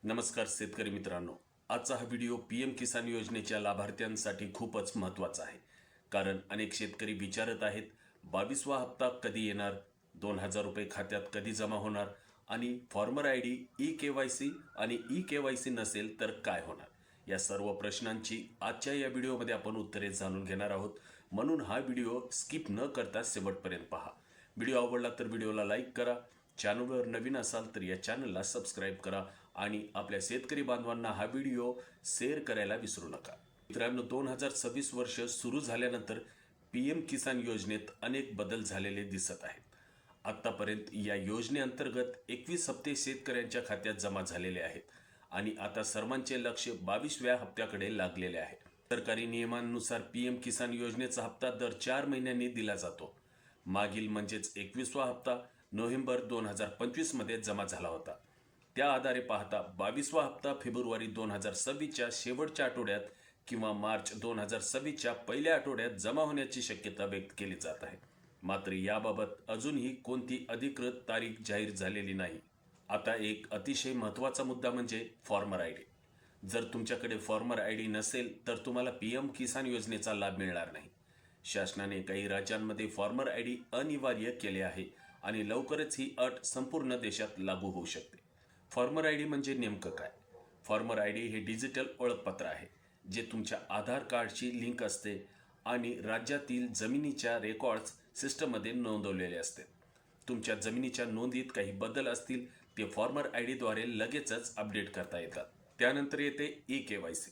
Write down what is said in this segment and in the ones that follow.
नमस्कार शेतकरी मित्रांनो, आजचा हा व्हिडिओ पीएम किसान योजनेच्या लाभार्थ्यांसाठी खूपच महत्त्वाचा आहे. कारण अनेक शेतकरी विचारत आहेत, 22वा हप्ता कधी येणार, 2,000 रुपये खात्यात कधी जमा होणार आणि फॉर्मर आय डी, ई-KYC आणि ई-KYC नसेल तर काय होणार. या सर्व प्रश्नांची आजच्या या व्हिडिओमध्ये आपण उत्तरे जाणून घेणार आहोत. म्हणून हा व्हिडिओ स्किप न करता शेवटपर्यंत पहा. व्हिडिओ आवडला तर व्हिडिओला लाईक करा, चॅनलवर नवीन असाल तर या चॅनलला सबस्क्राईब करा आणि आपल्या शेतकरी बांधवांना हा व्हिडिओ शेअर करायला विसरू नका. मित्रांनो, 2026 वर्ष सुरू झाल्यानंतर पीएम किसान योजनेत अनेक बदल झालेले दिसत आहेत. आतापर्यंत या योजनेअंतर्गत 21 हप्ते शेतकऱ्यांच्या खात्यात जमा झालेले आहेत आणि आता सर्वांचे लक्ष 22व्या हप्त्याकडे लागलेले आहे. सरकारी नियमांनुसार पीएम किसान योजनेचा हप्ता दर 4 महिन्यांनी दिला जातो. मागील म्हणजेच 21वा हप्ता नोव्हेंबर 2025 मध्ये जमा झाला होता. त्या आधारे पाहता 22वा हप्ता फेब्रुवारी 2026च्या शेवटच्या आठवड्यात किंवा मार्च 2026च्या पहिल्या आठवड्यात जमा होण्याची शक्यता व्यक्त केली जात आहे. मात्र याबाबत अजूनही कोणती अधिकृत तारीख जाहीर झालेली नाही. आता एक अतिशय महत्त्वाचा मुद्दा म्हणजे फॉर्मर आय डी. जर तुमच्याकडे फॉर्मर आय डी नसेल तर तुम्हाला पीएम किसान योजनेचा लाभ मिळणार नाही. शासनाने काही राज्यांमध्ये फॉर्मर आय डी अनिवार्य केले आहे आणि लवकरच ही अट संपूर्ण देशात लागू होऊ शकते. फॉर्मर आय डी म्हणजे नेमकं काय? फॉर्मर आय डी हे डिजिटल ओळखपत्र आहे जे तुमच्या आधार कार्डशी लिंक असते आणि राज्यातील जमिनीच्या रेकॉर्ड्स सिस्टममध्ये नोंदवलेले असते. तुमच्या जमिनीच्या नोंदीत काही बदल असतील ते फॉर्मर आय डीद्वारे लगेचच अपडेट करता येतात. त्यानंतर येते ई-KYC.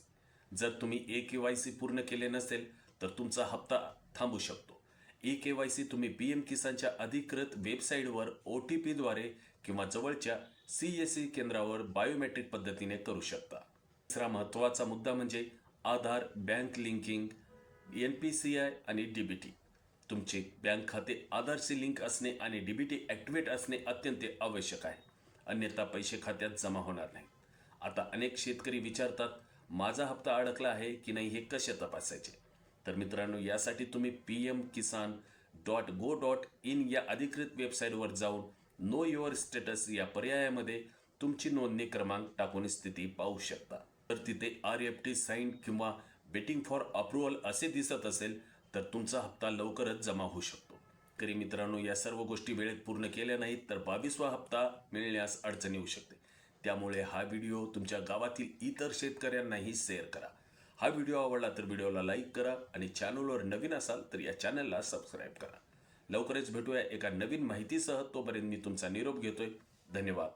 जर तुम्ही ई-KYC पूर्ण केले नसेल तर तुमचा हप्ता थांबू शकतो. ई-KYC तुम्ही पीएम किसानच्या अधिकृत वेबसाईटवर OTP द्वारे किंवा जवळच्या CSC केंद्रावर बायोमेट्रिक पद्धतीने करू शकता. तिसरा महत्त्वाचा मुद्दा म्हणजे आधार, बँक लिंकिंग, NPCI आणि DBT. तुमचे बँक खाते आधारशी लिंक असणे आणि DBT ॲक्टिवेट असणे अत्यंत आवश्यक आहे. अन्यथा पैसे खात्यात जमा होणार नाही. आता अनेक शेतकरी विचारतात, माझा हप्ता अडकला आहे की नाही हे कसे तपासायचे? तर मित्रांनो, यासाठी तुम्ही pmkisan.go.in या अधिकृत वेबसाईटवर जाऊन नो युअर स्टेटस या पर्यायामध्ये तुमची नोंदणी क्रमांक टाकून स्थिती पाहू शकता. तर तिथे RFT साईन किंवा वेटिंग फॉर अप्रुव्हल असे दिसत असेल तर तुमचा हप्ता लवकरच जमा होऊ शकतो. तरी मित्रांनो, या सर्व गोष्टी वेळेत पूर्ण केल्या नाहीत तर 22वा हप्ता मिळण्यास अडचण येऊ शकते. त्यामुळे हा व्हिडिओ तुमच्या गावातील इतर शेतकऱ्यांनाही शेअर करा. हा व्हिडिओ आवडला तर व्हिडिओला लाईक करा आणि चॅनलवर नवीन असाल तर या चॅनलला सबस्क्राईब करा. लवकरच भेटूया एका नवीन माहितीसह. तोपर्यंत मी तुमचा निरोप घेतोय. धन्यवाद.